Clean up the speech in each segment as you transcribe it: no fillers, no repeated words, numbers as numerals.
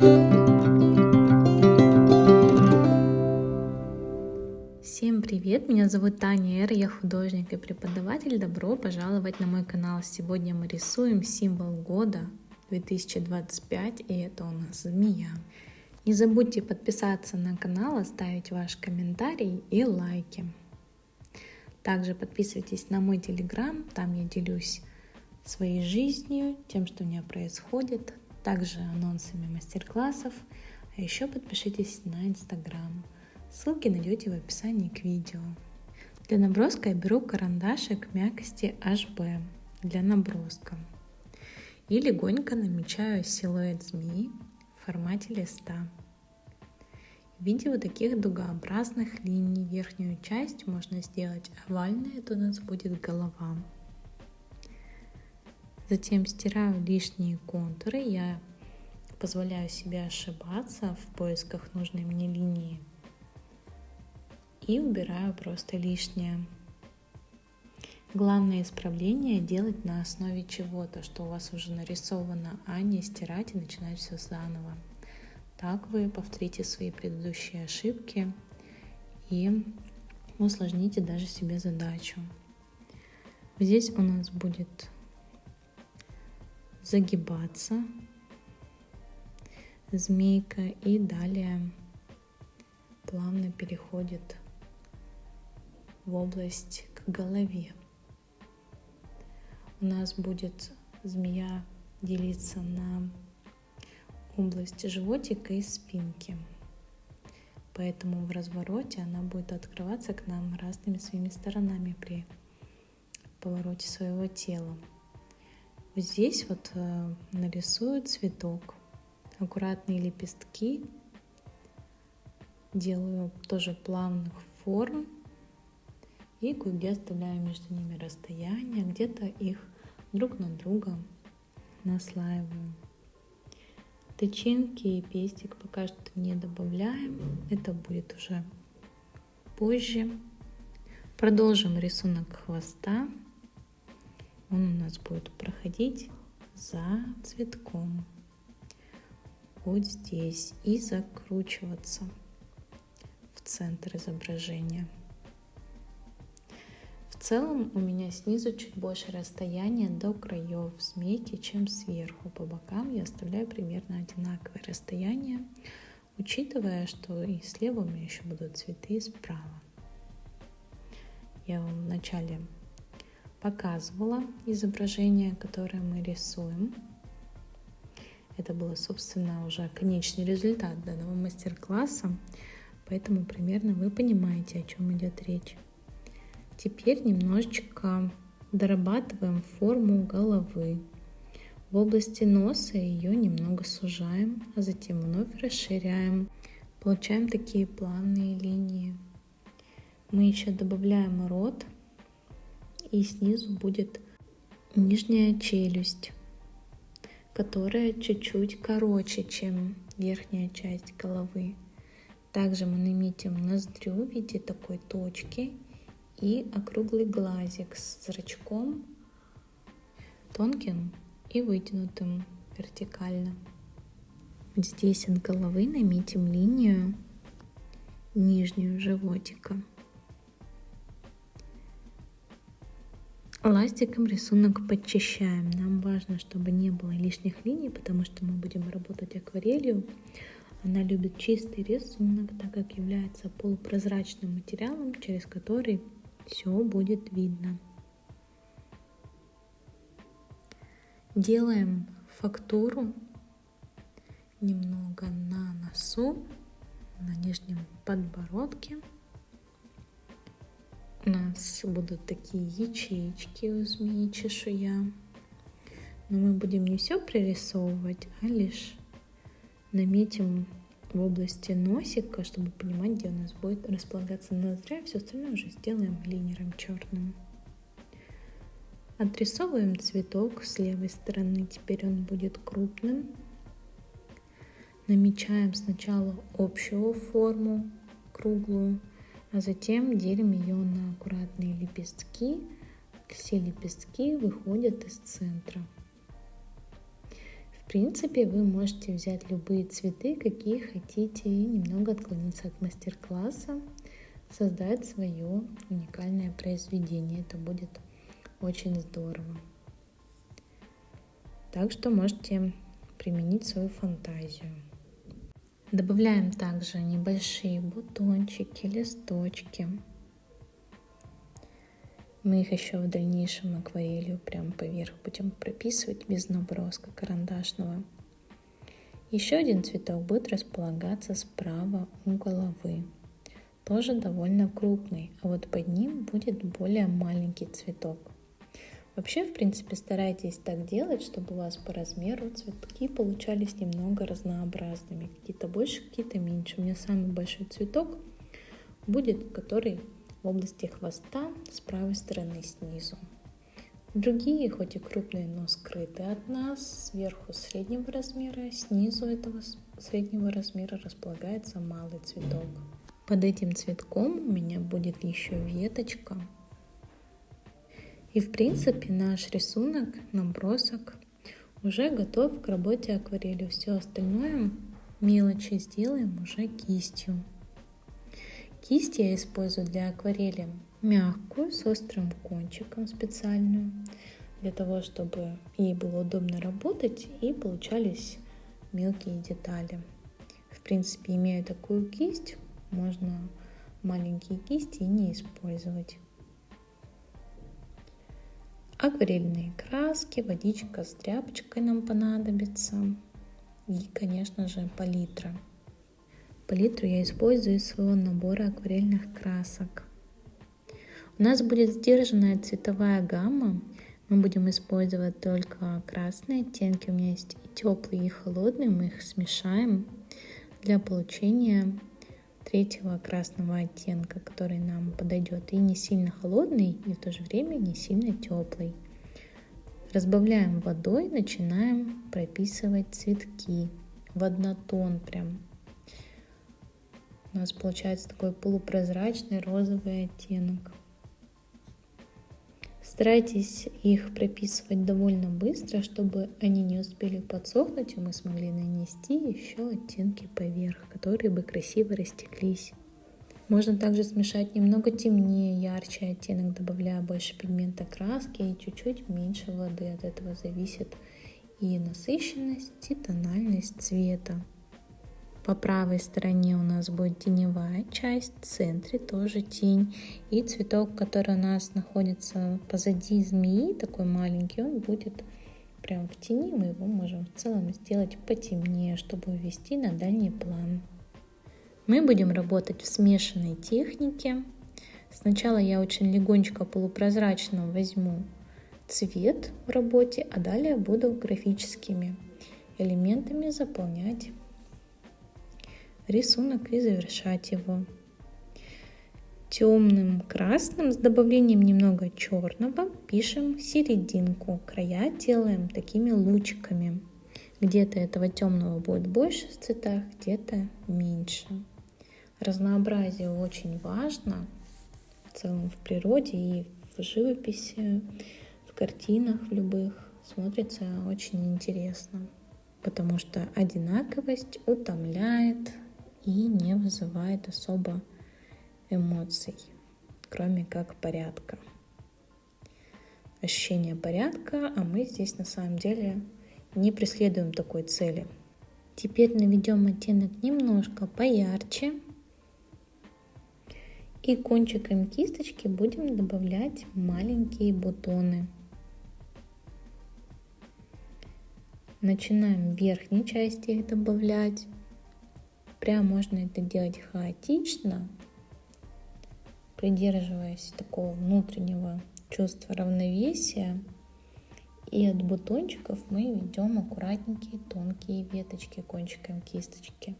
Всем привет! Меня зовут Таня Эр, я художник и преподаватель. Добро пожаловать на мой канал. Сегодня мы рисуем символ года 2025, и это у нас змея. Не забудьте подписаться на канал, оставить ваш комментарий и лайки. Также подписывайтесь на мой телеграм, там я делюсь своей жизнью, тем, что у меня происходит, также анонсами мастер-классов, а еще подпишитесь на инстаграм. Ссылки найдете в описании к видео. Для наброска я беру карандашик мягкости HB для наброска и легонько намечаю силуэт змеи в формате листа. В виде вот таких дугообразных линий верхнюю часть можно сделать овальной, это у нас будет голова. Затем стираю лишние контуры, я позволяю себе ошибаться в поисках нужной мне линии. И убираю просто лишнее. Главное исправление делать на основе чего-то, что у вас уже нарисовано, а не стирать и начинать все заново. Так вы повторите свои предыдущие ошибки и усложните даже себе задачу. Здесь у нас будет загибаться змейка и далее плавно переходит в область к голове. У нас будет змея делиться на область животика и спинки. Поэтому в развороте она будет открываться к нам разными своими сторонами при повороте своего тела. Вот здесь вот нарисую цветок, аккуратные лепестки, делаю тоже плавных форм и кое-где оставляю между ними расстояние, где-то их друг на друга наслаиваю. Тычинки и пестик пока что не добавляем, это будет уже позже. Продолжим рисунок хвоста. Он у нас будет проходить за цветком, вот здесь, и закручиваться в центр изображения. В целом у меня снизу чуть больше расстояния до краев змейки, чем сверху. По бокам я оставляю примерно одинаковое расстояние, учитывая, что и слева у меня еще будут цветы, и справа. Я вам вначале показывала изображение, которое мы рисуем. Это был, собственно, уже конечный результат данного мастер-класса, поэтому примерно вы понимаете, о чем идет речь. Теперь немножечко дорабатываем форму головы. В области носа ее немного сужаем, а затем вновь расширяем. Получаем такие плавные линии. Мы еще добавляем рот, и снизу будет нижняя челюсть, которая чуть-чуть короче, чем верхняя часть головы. Также мы наметим ноздрю в виде такой точки и округлый глазик с зрачком тонким и вытянутым вертикально. Вот здесь от головы наметим линию нижнюю животика. Ластиком рисунок подчищаем. Нам важно, чтобы не было лишних линий, потому что мы будем работать акварелью. Она любит чистый рисунок, так как является полупрозрачным материалом, через который все будет видно. Делаем фактуру немного на носу, на нижнем подбородке. У нас будут такие ячеечки у змеи, чешуя. Но мы будем не все прорисовывать, а лишь наметим в области носика, чтобы понимать, где у нас будет располагаться ноздря. Все остальное уже сделаем линером черным. Отрисовываем цветок с левой стороны. Теперь он будет крупным. Намечаем сначала общую форму, круглую, а затем делим ее на аккуратные лепестки. Все лепестки выходят из центра. принципе, вы можете взять любые цветы, какие хотите, и немного отклониться от мастер-класса, создать свое уникальное произведение. Это будет очень здорово. Так что можете применить свою фантазию. Добавляем также небольшие бутончики, листочки. Мы их еще в дальнейшем акварелью прямо поверх будем прописывать без наброска карандашного. Еще один цветок будет располагаться справа у головы. Тоже довольно крупный, а вот под ним будет более маленький цветок. Вообще, в принципе, старайтесь так делать, чтобы у вас по размеру цветки получались немного разнообразными. Какие-то больше, какие-то меньше. У меня самый большой цветок будет, который в области хвоста с правой стороны снизу. Другие, хоть и крупные, но скрыты от нас, сверху среднего размера, снизу этого среднего размера располагается малый цветок. Под этим цветком у меня будет еще веточка. И в принципе наш рисунок, набросок уже готов к работе акварелью. Все остальное мелочи сделаем уже кистью. Кисть я использую для акварели мягкую, с острым кончиком специальную, для того, чтобы ей было удобно работать и получались мелкие детали. В принципе, имея такую кисть, можно маленькие кисти и не использовать. Акварельные краски, водичка с тряпочкой нам понадобится и, конечно же, палитра. Палитру я использую из своего набора акварельных красок. У нас будет сдержанная цветовая гамма. Мы будем использовать только красные оттенки. У меня есть и теплые, и холодные. Мы их смешаем для получения третьего красного оттенка, который нам подойдет. И не сильно холодный, и в то же время не сильно теплый. Разбавляем водой, начинаем прописывать цветки в однотон прям. У нас получается такой полупрозрачный розовый оттенок. Старайтесь их прописывать довольно быстро, чтобы они не успели подсохнуть, и мы смогли нанести еще оттенки поверх, которые бы красиво растеклись. Можно также смешать немного темнее, ярче оттенок, добавляя больше пигмента краски и чуть-чуть меньше воды. От этого зависит и насыщенность, и тональность цвета. По правой стороне у нас будет теневая часть, в центре тоже тень. И цветок, который у нас находится позади змеи, такой маленький, он будет прям в тени. Мы его можем в целом сделать потемнее, чтобы увести на дальний план. Мы будем работать в смешанной технике. Сначала я очень легонечко полупрозрачно возьму цвет в работе, а далее буду графическими элементами заполнять рисунок и завершать его. Темным красным с добавлением немного черного пишем серединку. Края делаем такими лучиками. Где-то этого темного будет больше в цветах, где-то меньше. Разнообразие очень важно в целом в природе и в живописи, в картинах в любых. Смотрится очень интересно, потому что одинаковость утомляет и не вызывает особо эмоций, кроме как порядка. Ощущение порядка, а мы здесь на самом деле не преследуем такой цели. Теперь наведем оттенок немножко поярче. И кончиком кисточки будем добавлять маленькие бутоны. Начинаем в верхней части их добавлять. Прям можно это делать хаотично, придерживаясь такого внутреннего чувства равновесия. И от бутончиков мы ведем аккуратненькие тонкие веточки кончиком кисточки.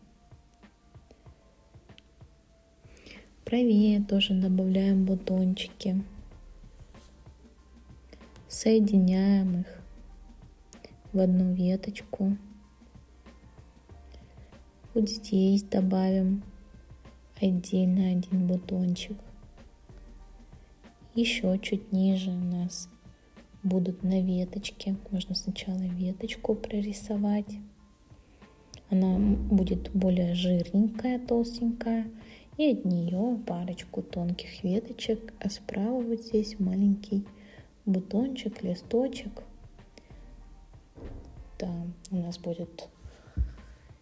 Правее тоже добавляем бутончики. Соединяем их в одну веточку. Вот здесь добавим отдельно один бутончик. Еще чуть ниже у нас будут на веточке. Можно сначала веточку прорисовать. Она будет более жирненькая, толстенькая. И от нее парочку тонких веточек. А справа вот здесь маленький бутончик, листочек. Да, у нас будет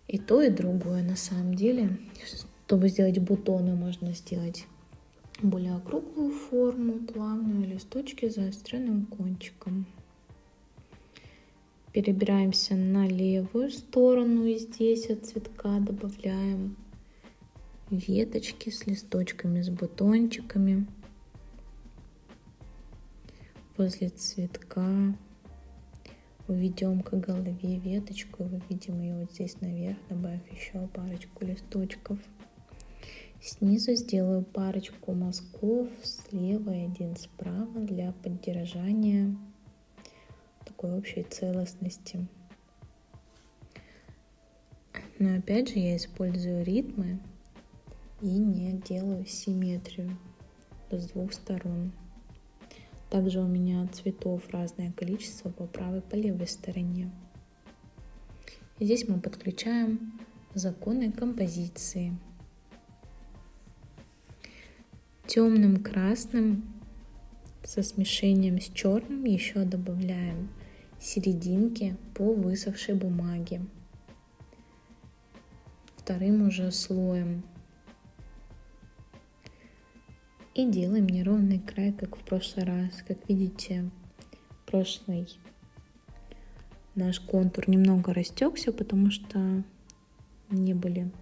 и то, и другое на самом деле. Чтобы сделать бутоны, можно сделать более округлую форму, плавную, листочки с заостренным кончиком. Перебираемся на левую сторону и здесь от цветка добавляем веточки с листочками, с бутончиками. Возле цветка уведем к голове веточку, выведем ее вот здесь наверх, добавив еще парочку листочков. Снизу сделаю парочку мазков слева и один справа для поддержания такой общей целостности. Но опять же я использую ритмы и не делаю симметрию с двух сторон. Также у меня цветов разное количество по правой и по левой стороне. И здесь мы подключаем законы композиции. Темным красным со смешением с черным еще добавляем серединки по высохшей бумаге. Вторым уже слоем. И делаем неровный край, как в прошлый раз. Как видите, прошлый наш контур немного растекся, потому что не были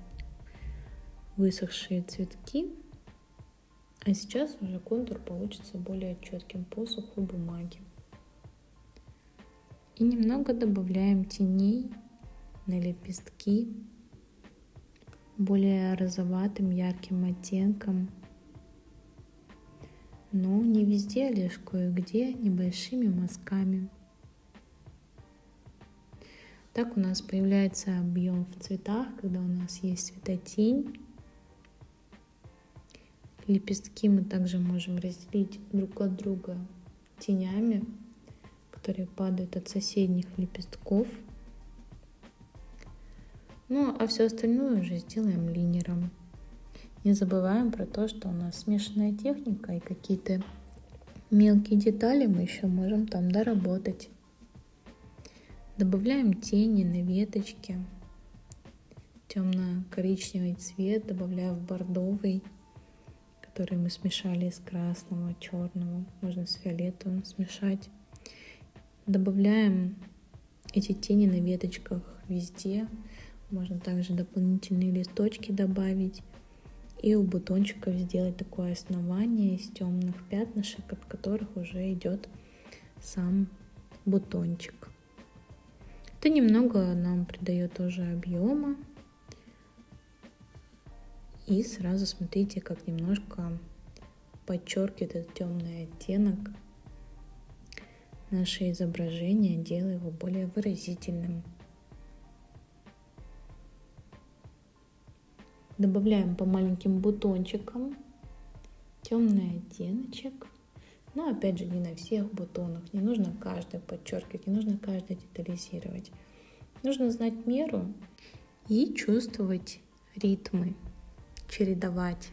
высохшие цветки. А сейчас уже контур получится более четким по сухой бумаге. И немного добавляем теней на лепестки более розоватым ярким оттенком. Но не везде, лишь кое-где небольшими мазками. Так у нас появляется объем в цветах, когда у нас есть светотень. Лепестки мы также можем разделить друг от друга тенями, которые падают от соседних лепестков. Ну, а все остальное уже сделаем линером. Не забываем про то, что у нас смешанная техника, и какие-то мелкие детали мы еще можем там доработать. Добавляем тени на веточке. Темно-коричневый цвет добавляю в бордовый, который мы смешали из красного, черного. Можно с фиолетовым смешать. Добавляем эти тени на веточках везде. Можно также дополнительные листочки добавить. И у бутончиков сделать такое основание из темных пятнышек, от которых уже идет сам бутончик. Это немного нам придает тоже объема. И сразу смотрите, как немножко подчеркивает этот темный оттенок наше изображение, делая его более выразительным. Добавляем по маленьким бутончикам темный оттеночек. Но опять же не на всех бутонах. Не нужно каждый подчеркивать, не нужно каждый детализировать. Нужно знать меру и чувствовать ритмы, чередовать.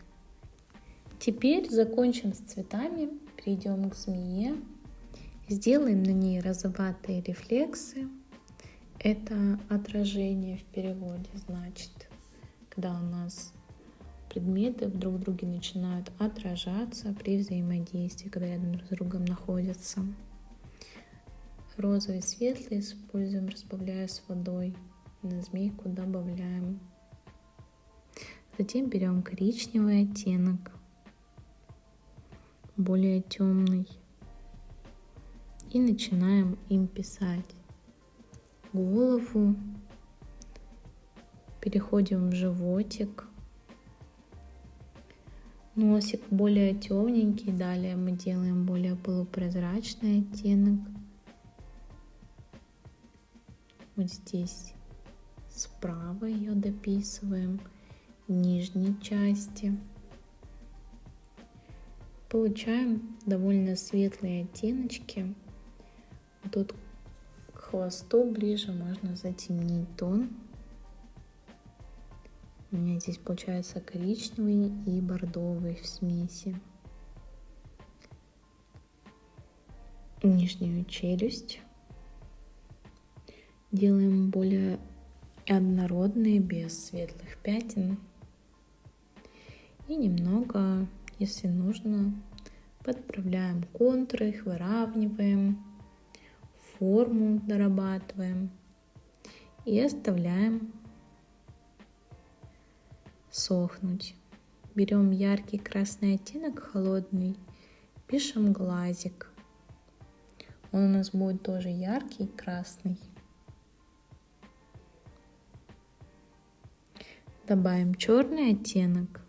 Теперь закончим с цветами, перейдем к змее. Сделаем на ней розоватые рефлексы. Это отражение в переводе, значит, когда у нас предметы друг в друге начинают отражаться при взаимодействии, когда рядом друг с другом находятся. Розовый и светлый используем, разбавляя с водой. На змейку добавляем. Затем берем коричневый оттенок, более темный, и начинаем им писать голову. Переходим в животик. Носик более темненький. Далее мы делаем более полупрозрачный оттенок. Вот здесь справа ее дописываем в нижней части. Получаем довольно светлые оттеночки Тут к хвосту ближе можно затемнить тон. У меня здесь получается коричневый и бордовый в смеси. Нижнюю челюсть делаем более однородные, без светлых пятен. И немного, если нужно, подправляем контуры, их выравниваем, форму дорабатываем и оставляем сохнуть. Берем яркий красный оттенок, холодный, пишем глазик. Он у нас будет тоже яркий, красный. Добавим черный оттенок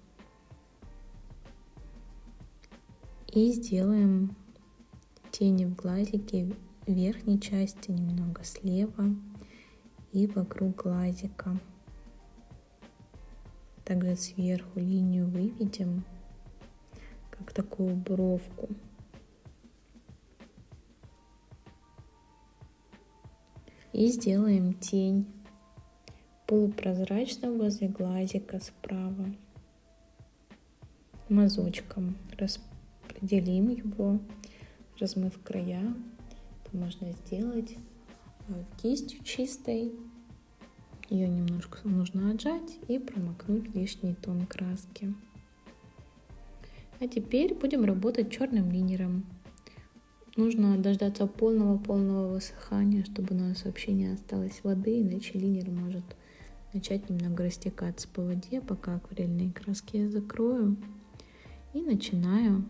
и сделаем тени в глазике в верхней части, немного слева и вокруг глазика. Также сверху линию выведем, как такую бровку. И сделаем тень полупрозрачно возле глазика справа. Мазочком распределим его, размыв края. Это можно сделать кистью чистой. Ее немножко нужно отжать и промокнуть лишний тон краски. А теперь будем работать черным линером. Нужно дождаться полного высыхания, чтобы у нас вообще не осталось воды, иначе линер может начать немного растекаться по воде. Пока акварельные краски я закрою и начинаю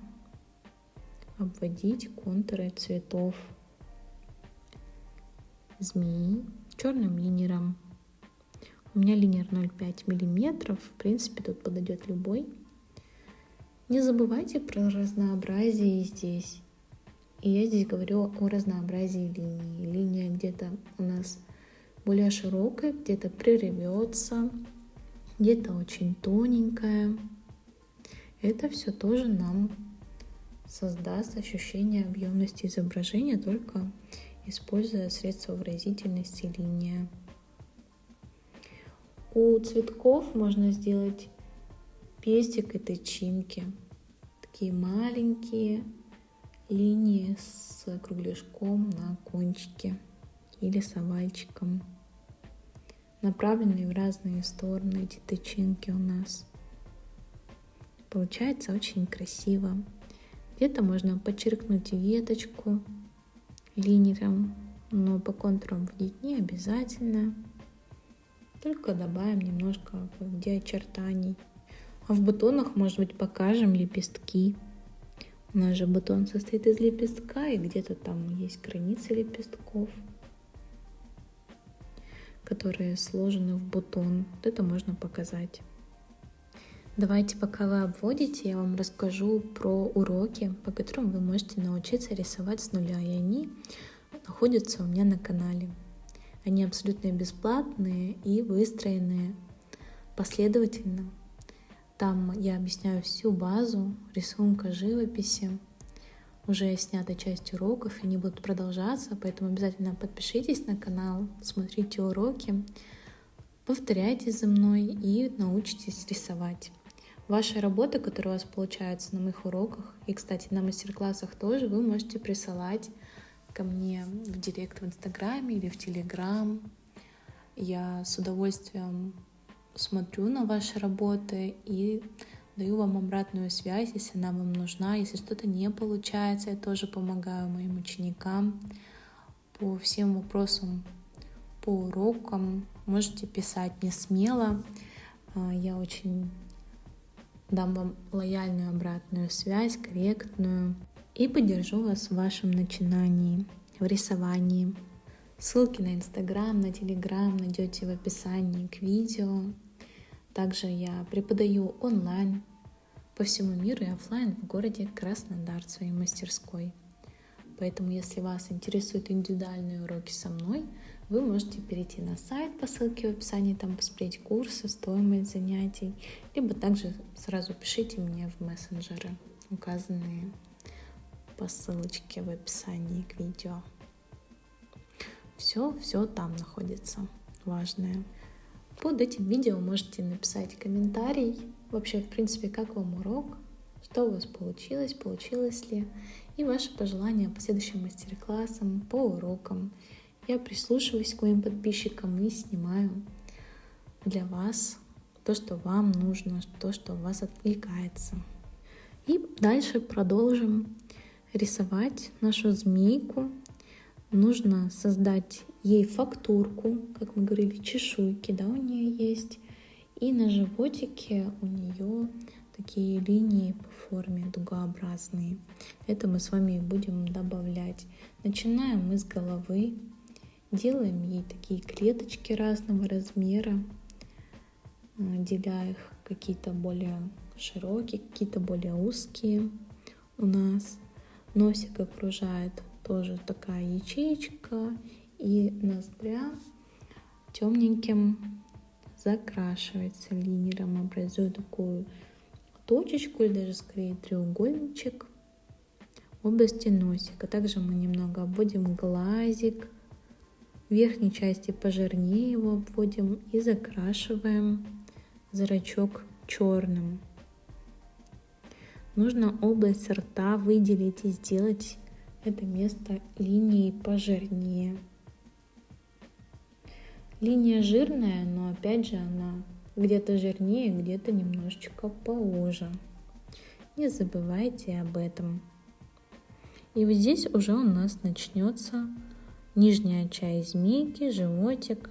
обводить контуры цветов змеи черным линером. У меня линер 0,5 мм, в принципе тут подойдет любой. Не забывайте про разнообразие здесь. И я здесь говорю о разнообразии линий. Линия где-то у нас более широкая, где-то прервется, где-то очень тоненькая. Это все тоже нам создаст ощущение объемности изображения, только используя средства выразительности линия. У цветков можно сделать пестик и тычинки. Такие маленькие линии с кругляшком на кончике или с овальчиком, направленные в разные стороны эти тычинки у нас. Получается очень красиво. Где-то можно подчеркнуть веточку линером, но по контурам вводить не обязательно. Только добавим немножко где очертаний. А в бутонах, может быть, покажем лепестки. У нас же бутон состоит из лепестка, и где-то там есть границы лепестков, которые сложены в бутон. Вот это можно показать. Давайте, пока вы обводите, я вам расскажу про уроки, по которым вы можете научиться рисовать с нуля. И они находятся у меня на канале. Они абсолютно бесплатные и выстроены последовательно. Там я объясняю всю базу рисунка, живописи. Уже снята часть уроков, и они будут продолжаться, поэтому обязательно подпишитесь на канал, смотрите уроки, повторяйте за мной и научитесь рисовать. Ваши работы, которые у вас получаются на моих уроках, и, кстати, на мастер-классах тоже, вы можете присылать ко мне в директ в Инстаграме или в Телеграм. Я с удовольствием смотрю на ваши работы и даю вам обратную связь, если она вам нужна. Если что-то не получается, я тоже помогаю моим ученикам по всем вопросам, по урокам. Можете писать мне смело. Я очень дам вам лояльную обратную связь, корректную. И поддержу вас в вашем начинании, в рисовании. Ссылки на Инстаграм, на Телеграм найдете в описании к видео. Также я преподаю онлайн по всему миру и офлайн в городе Краснодар в своей мастерской. Поэтому, если вас интересуют индивидуальные уроки со мной, вы можете перейти на сайт по ссылке в описании, там посмотреть курсы, стоимость занятий, либо также сразу пишите мне в мессенджеры, указанные по ссылочке в описании к видео. Все там находится важное. Под этим видео можете написать комментарий, вообще, в принципе, как вам урок, что у вас получилось ли, и ваши пожелания по следующим мастер-классам, по урокам. Я прислушиваюсь к моим подписчикам и снимаю для вас то, что вам нужно, то, что вас отвлекается. И дальше продолжим рисовать нашу змейку. Нужно создать ей фактурку, как мы говорили, чешуйки, да, у нее есть. И на животике у нее такие линии по форме дугообразные. Это мы с вами будем добавлять. Начинаем мы с головы. Делаем ей такие клеточки разного размера, деля их какие-то более широкие, какие-то более узкие у нас. Носик окружает тоже такая ячеечка, и ноздря темненьким закрашивается линером, образует такую точечку или даже скорее треугольничек в области носика. Также мы немного обводим глазик, в верхней части пожирнее его обводим и закрашиваем зрачок черным. Нужно область рта выделить и сделать это место линией пожирнее. Линия жирная, но опять же она где-то жирнее, где-то немножечко поуже. Не забывайте об этом. И вот здесь уже у нас начнется нижняя часть змейки, животик,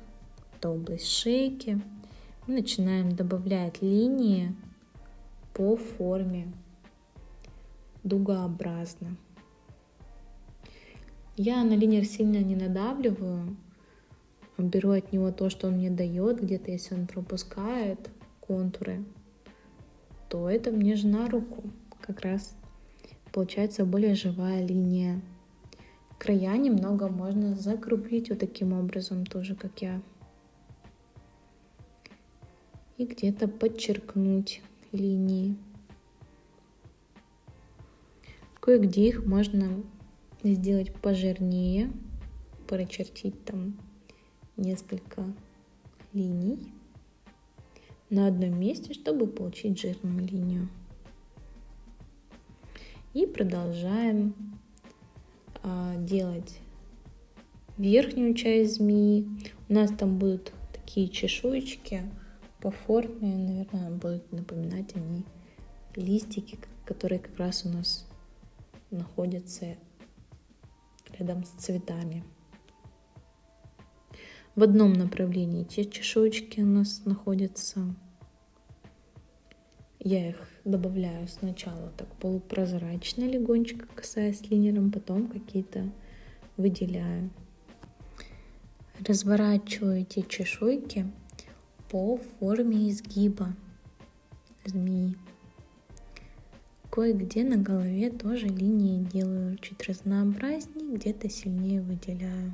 это область шейки. Мы начинаем добавлять линии по форме дугообразно. Я на линер сильно не надавливаю, беру от него то, что он мне дает. Где-то если он пропускает контуры, то это мне же на руку. Как раз получается более живая линия. Края немного можно закруглить вот таким образом, тоже как я. И где-то подчеркнуть линии. Кое-где их можно сделать пожирнее, прочертить там несколько линий на одном месте, чтобы получить жирную линию. И продолжаем делать верхнюю часть змеи. У нас там будут такие чешуечки по форме, наверное, будут напоминать они листики, которые как раз у нас находятся рядом с цветами. В одном направлении те чешуечки у нас находятся. Я их добавляю сначала так полупрозрачно, легонечко касаясь линером, потом какие-то выделяю. Разворачиваю эти чешуйки по форме изгиба змеи. Кое-где на голове тоже линии делаю чуть разнообразнее, где-то сильнее выделяю.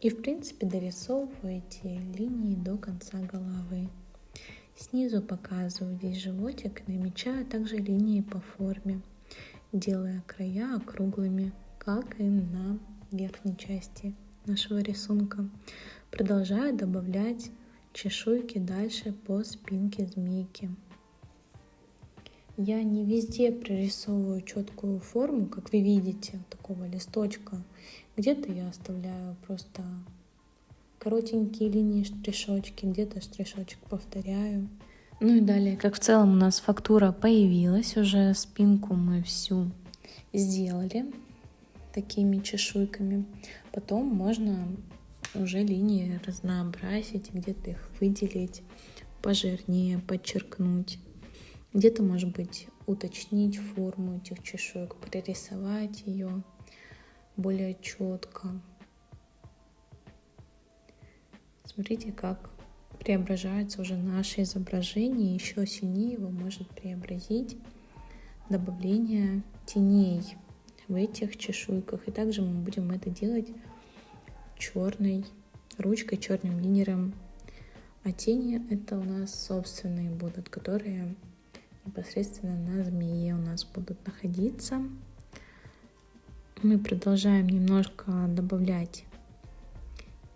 И в принципе дорисовываю эти линии до конца головы. Снизу показываю весь животик, намечаю также линии по форме, делая края округлыми, как и на верхней части нашего рисунка. Продолжаю добавлять чешуйки дальше по спинке змейки. Я не везде прорисовываю четкую форму, как вы видите, такого листочка. Где-то я оставляю просто коротенькие линии, штришочки, где-то штришочек повторяю. Ну и далее, как в целом у нас фактура появилась, уже спинку мы всю сделали такими чешуйками. Потом можно уже линии разнообразить, где-то их выделить, пожирнее, подчеркнуть. Где-то, может быть, уточнить форму этих чешуек, прорисовать ее более четко. Смотрите, как преображается уже наше изображение. Еще сильнее его может преобразить добавление теней в этих чешуйках. И также мы будем это делать черной ручкой, черным линером. А тени это у нас собственные будут, которые непосредственно на змее у нас будут находиться. мы продолжаем немножко добавлять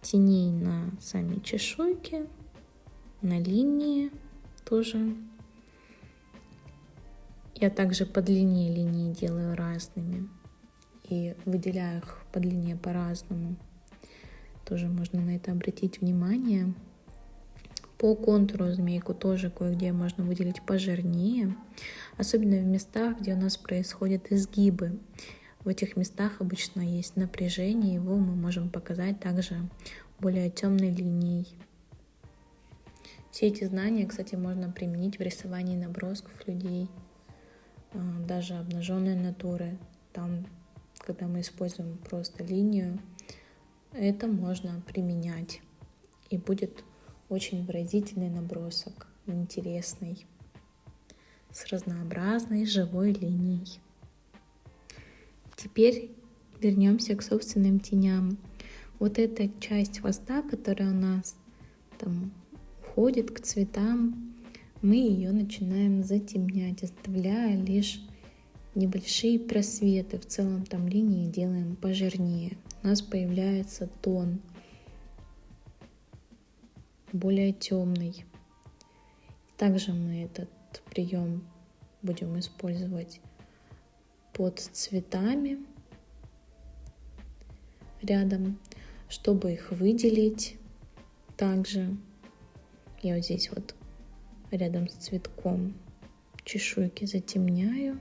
теней на сами чешуйки, на линии тоже. Я также по длине линии делаю разными и выделяю их по длине по-разному. Тоже можно на это обратить внимание. По контуру змейку тоже кое-где можно выделить пожирнее, особенно в местах, где у нас происходят изгибы. В этих местах обычно есть напряжение, его мы можем показать также более темной линией. Все эти знания, кстати, можно применить в рисовании набросков людей, даже обнаженной натуры. Там, когда мы используем просто линию, это можно применять, и будет очень выразительный набросок, интересный, с разнообразной живой линией. Теперь вернемся к собственным теням. Вот эта часть хвоста, которая у нас там уходит к цветам, мы ее начинаем затемнять, оставляя лишь небольшие просветы. В целом там линии делаем пожирнее. У нас появляется тон более темный. Также мы этот прием будем использовать под цветами рядом, чтобы их выделить. Также я вот здесь вот рядом с цветком чешуйки затемняю.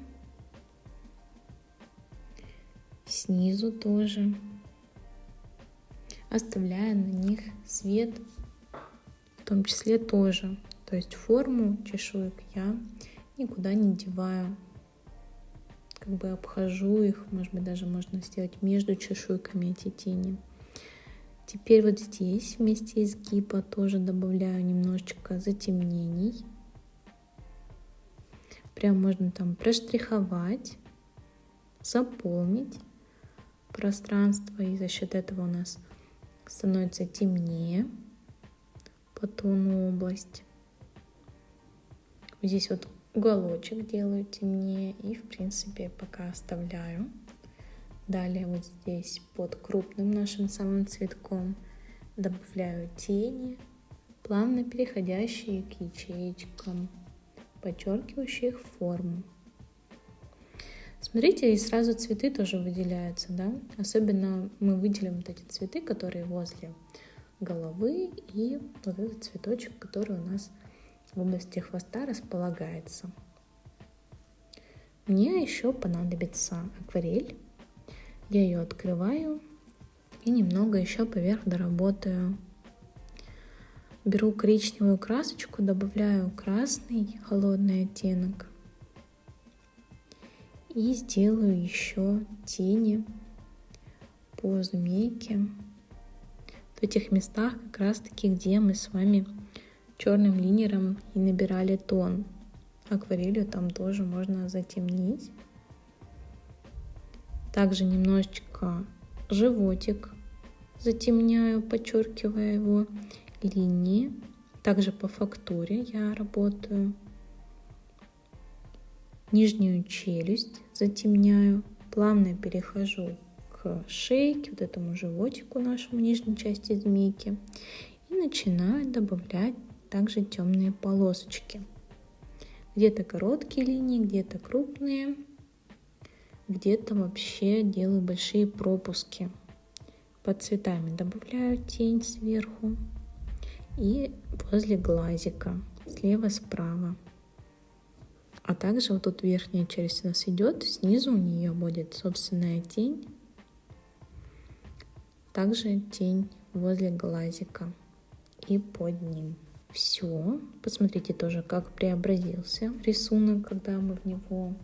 Снизу тоже, оставляя на них свет, в том числе тоже. То есть форму чешуек я никуда не деваю, как бы обхожу их, может быть, даже можно сделать между чешуйками эти тени. Теперь вот здесь вместе изгиба тоже добавляю немножечко затемнений. Прям можно там проштриховать, заполнить пространство, и за счет этого у нас становится темнее по тону область. Здесь вот уголочек делаю темнее и в принципе пока оставляю. Далее вот здесь под крупным нашим самым цветком добавляю тени, плавно переходящие к ячеечкам, подчеркивающие их форму. Смотрите, и сразу цветы тоже выделяются, да? Особенно мы выделим вот эти цветы, которые возле головы, и вот этот цветочек, который у нас в области хвоста располагается. Мне еще понадобится акварель. Я ее открываю и немного еще поверх доработаю. Беру коричневую красочку, добавляю красный холодный оттенок и сделаю еще тени по змейке в этих местах, как раз таки, где мы с вами черным линером и набирали тон. Акварелью там тоже можно затемнить. Также немножечко животик затемняю, подчеркивая его линии. Также по фактуре я работаю. Нижнюю челюсть затемняю, плавно перехожу к шейке, вот этому животику нашему, нижней части змейки, и начинаю добавлять также темные полосочки. Где-то короткие линии, где-то крупные, где-то вообще делаю большие пропуски. Под цветами добавляю тень сверху и возле глазика, слева-справа. А также вот тут верхняя часть у нас идет, снизу у нее будет собственная тень. Также тень возле глазика и под ним. Все. Посмотрите тоже, как преобразился рисунок, когда мы в него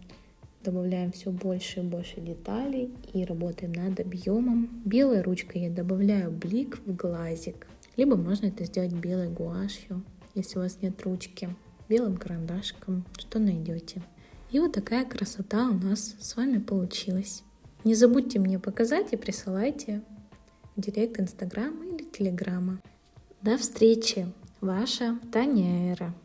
добавляем все больше и больше деталей и работаем над объемом. Белой ручкой я добавляю блик в глазик. Либо можно это сделать белой гуашью, если у вас нет ручки. Белым карандашиком, что найдете. И вот такая красота у нас с вами получилась. Не забудьте мне показать и присылайте в директ Инстаграма или Телеграма. До встречи! Ваша Таня Эра.